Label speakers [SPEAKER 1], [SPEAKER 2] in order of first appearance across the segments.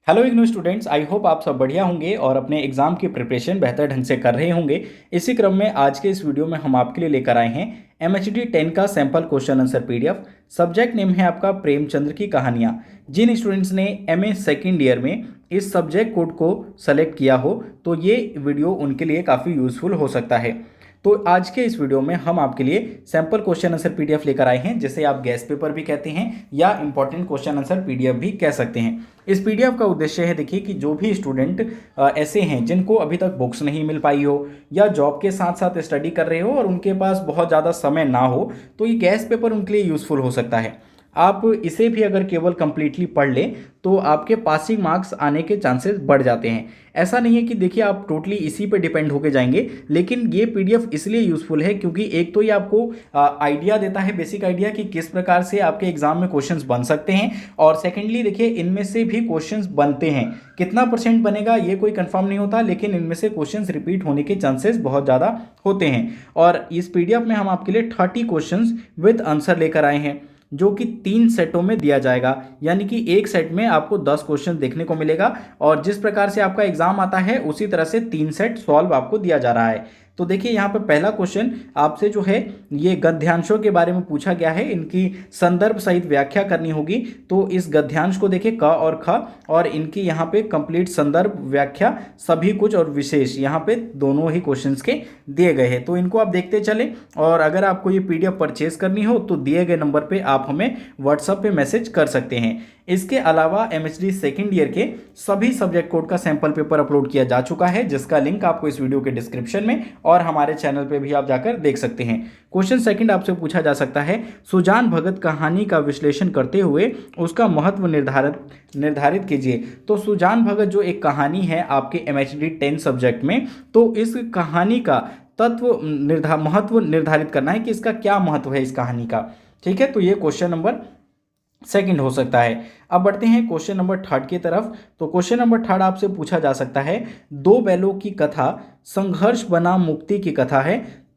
[SPEAKER 1] Hello IGNOU students, I hope आप सब बढ़िया होंगे और अपने एग्जाम की प्रिपरेशन बेहतर ढंग से कर रहे होंगे। इसी क्रम में आज के इस वीडियो में हम आपके लिए लेकर आए हैं MHD 10 का sample question answer PDF। Subject name है आपका प्रेमचंद्र की कहानियाँ। जिन स्टूडेंट्स ने MA सेकेंड ईयर में इस सब्जेक्ट कोड को सेलेक्ट किया हो तो ये वीडियो उनके लिए काफ़ी यूज़फुल हो सकता है। तो आज के इस वीडियो में हम आपके लिए सैंपल क्वेश्चन आंसर PDF लेकर आए हैं, जिसे आप गैस पेपर भी कहते हैं या इंपॉर्टेंट क्वेश्चन आंसर PDF भी कह सकते हैं। इस PDF का उद्देश्य है, देखिए, कि जो भी स्टूडेंट ऐसे हैं जिनको अभी तक बुक्स नहीं मिल पाई हो या जॉब के साथ साथ स्टडी कर रहे हो और उनके पास बहुत ज़्यादा समय ना हो, तो ये गैस पेपर उनके लिए यूज़फुल हो सकता है। आप इसे भी अगर केवल कंप्लीटली पढ़ लें तो आपके पासिंग मार्क्स आने के चांसेस बढ़ जाते हैं। ऐसा नहीं है कि देखिए आप टोटली इसी पे डिपेंड होके जाएंगे, लेकिन ये PDF इसलिए यूज़फुल है क्योंकि एक तो ये आपको आइडिया देता है, बेसिक आइडिया, कि किस प्रकार से आपके एग्जाम में क्वेश्चंस बन सकते हैं। और सेकेंडली देखिए, इनमें से भी क्वेश्चंस बनते हैं। कितना % बनेगा ये कोई कंफर्म नहीं होता, लेकिन इनमें से क्वेश्चंस रिपीट होने के चांसेस बहुत ज़्यादा होते हैं। और इस PDF में हम आपके लिए 30 क्वेश्चंस विद आंसर लेकर आए हैं, जो कि 3 सेटों में दिया जाएगा। यानी कि एक सेट में आपको 10 क्वेश्चन देखने को मिलेगा और जिस प्रकार से आपका एग्जाम आता है उसी तरह से 3 सेट सॉल्व आपको दिया जा रहा है। तो देखिए यहाँ पर पहला क्वेश्चन आपसे जो है ये गद्यांशों के बारे में पूछा गया है। इनकी संदर्भ सहित व्याख्या करनी होगी। तो इस गद्यांश को देखिए, क और ख, और इनकी यहाँ पे कंप्लीट संदर्भ व्याख्या, सभी कुछ और विशेष, यहाँ पे दोनों ही क्वेश्चंस के दिए गए हैं। तो इनको आप देखते चलें। और अगर आपको ये PDF परचेज करनी हो तो दिए गए नंबर पे आप हमें WhatsApp पे मैसेज कर सकते हैं। इसके अलावा MHD सेकेंड ईयर के सभी सब्जेक्ट कोड का सैंपल पेपर अपलोड किया जा चुका है, जिसका लिंक आपको इस वीडियो के डिस्क्रिप्शन में और हमारे चैनल पे भी आप जाकर देख सकते हैं। क्वेश्चन सेकंड आपसे पूछा जा सकता है, सुजान भगत कहानी का विश्लेषण करते हुए उसका महत्व निर्धारित कीजिए। तो सुजान भगत जो एक कहानी है आपके MHD 10 सब्जेक्ट में, तो इस कहानी का महत्व निर्धारित करना है कि इसका क्या महत्व है इस कहानी का। ठीक है, तो ये क्वेश्चन नंबर सेकंड हो सकता है। अब बढ़ते हैं क्वेश्चन नंबर थर्ड की तरफ। तो क्वेश्चन नंबर थर्ड आपसे पूछा जा सकता है, दो बैलों की कथा संघर्ष बनाम मुक्ति की कथा है,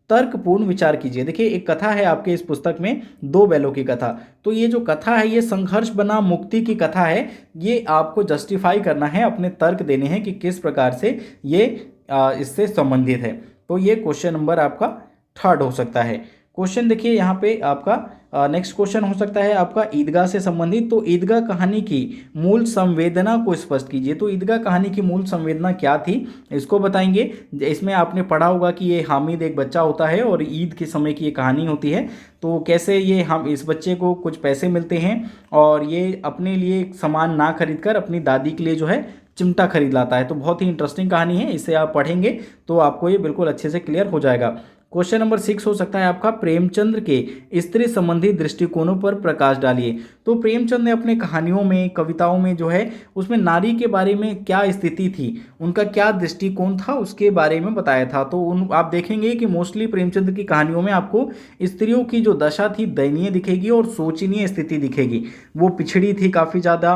[SPEAKER 1] तर्कपूर्ण विचार कीजिए। देखिए, एक कथा है आपके इस पुस्तक में, दो बैलों की कथा। तो ये जो कथा है ये संघर्ष बनाम मुक्ति की कथा है। ये आपको जस्टिफाई करना है, अपने तर्क देने हैं कि किस प्रकार से ये इससे संबंधित है। तो ये क्वेश्चन नंबर आपका थर्ड हो सकता है। क्वेश्चन देखिए यहाँ पे आपका नेक्स्ट क्वेश्चन हो सकता है आपका ईदगाह से संबंधित। तो ईदगाह कहानी की मूल संवेदना को स्पष्ट कीजिए। तो ईदगाह कहानी की मूल संवेदना क्या थी, इसको बताएंगे। इसमें आपने पढ़ा होगा कि ये हामिद एक बच्चा होता है और ईद के समय की ये कहानी होती है। तो कैसे ये हम इस बच्चे को कुछ पैसे मिलते हैं और ये अपने लिए सामान ना खरीद कर अपनी दादी के लिए जो है चिमटा खरीद लाता है। तो बहुत ही इंटरेस्टिंग कहानी है, इसे आप पढ़ेंगे तो आपको ये बिल्कुल अच्छे से क्लियर हो जाएगा। क्वेश्चन नंबर 6 हो सकता है आपका, प्रेमचंद्र के स्त्री संबंधी दृष्टिकोणों पर प्रकाश डालिए। तो प्रेमचंद ने अपने कहानियों में, कविताओं में जो है उसमें नारी के बारे में क्या स्थिति थी, उनका क्या दृष्टिकोण था, उसके बारे में बताया था। तो आप देखेंगे कि मोस्टली प्रेमचंद की कहानियों में आपको स्त्रियों की जो दशा थी दयनीय दिखेगी और शोचनीय स्थिति दिखेगी। वो पिछड़ी थी काफ़ी ज़्यादा,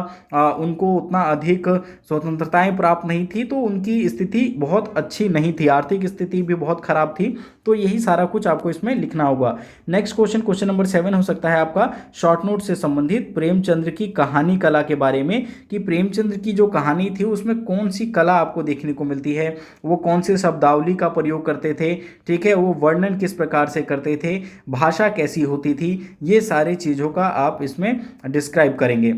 [SPEAKER 1] उनको उतना अधिक स्वतंत्रताएं प्राप्त नहीं थी, तो उनकी स्थिति बहुत अच्छी नहीं थी, आर्थिक स्थिति भी बहुत खराब थी। तो यही सारा कुछ आपको इसमें लिखना होगा। नेक्स्ट क्वेश्चन, क्वेश्चन नंबर 7 हो सकता है आपका, शॉर्ट नोट से संबंधित प्रेमचंद्र की कहानी कला के बारे में, कि प्रेमचंद्र की जो कहानी थी उसमें कौन सी कला आपको देखने को मिलती है, वो कौन से शब्दावली का प्रयोग करते थे, ठीक है, वो वर्णन किस प्रकार से करते थे, भाषा कैसी होती थी, ये सारी चीज़ों का आप इसमें डिस्क्राइब करेंगे।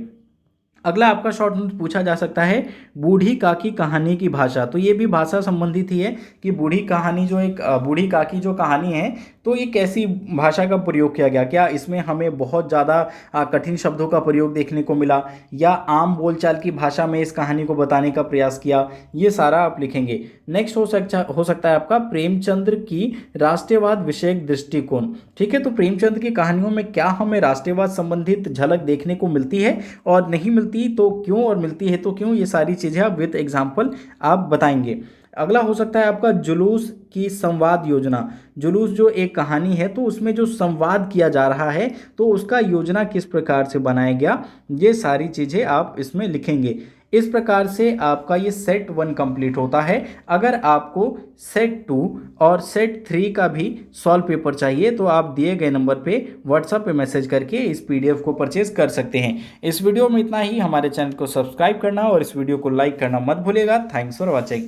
[SPEAKER 1] अगला आपका शॉर्ट नोट पूछा जा सकता है, बूढ़ी काकी कहानी की भाषा। तो ये भी भाषा संबंधित ही है कि बूढ़ी बूढ़ी काकी जो कहानी है, तो ये कैसी भाषा का प्रयोग किया गया, क्या इसमें हमें बहुत ज़्यादा कठिन शब्दों का प्रयोग देखने को मिला या आम बोलचाल की भाषा में इस कहानी को बताने का प्रयास किया, ये सारा आप लिखेंगे। नेक्स्ट हो सकता है आपका, प्रेमचंद्र की राष्ट्रवाद विषयक दृष्टिकोण। ठीक है, तो प्रेमचंद्र की कहानियों में क्या हमें राष्ट्रवाद संबंधित झलक देखने को मिलती है और नहीं मिलती तो क्यों, और मिलती है तो क्यों, ये सारी चीज़ें आप विद एग्जाम्पल आप बताएंगे। अगला हो सकता है आपका, जुलूस की संवाद योजना। जुलूस जो एक कहानी है तो उसमें जो संवाद किया जा रहा है तो उसका योजना किस प्रकार से बनाया गया, ये सारी चीज़ें आप इसमें लिखेंगे। इस प्रकार से आपका ये सेट 1 कंप्लीट होता है। अगर आपको सेट 2 और सेट 3 का भी सॉल्व पेपर चाहिए तो आप दिए गए नंबर पे व्हाट्सएप पे मैसेज करके इस पीडीएफ को परचेज कर सकते हैं। इस वीडियो में इतना ही। हमारे चैनल को सब्सक्राइब करना और इस वीडियो को लाइक करना मत भूलिएगा। Thanks for watching.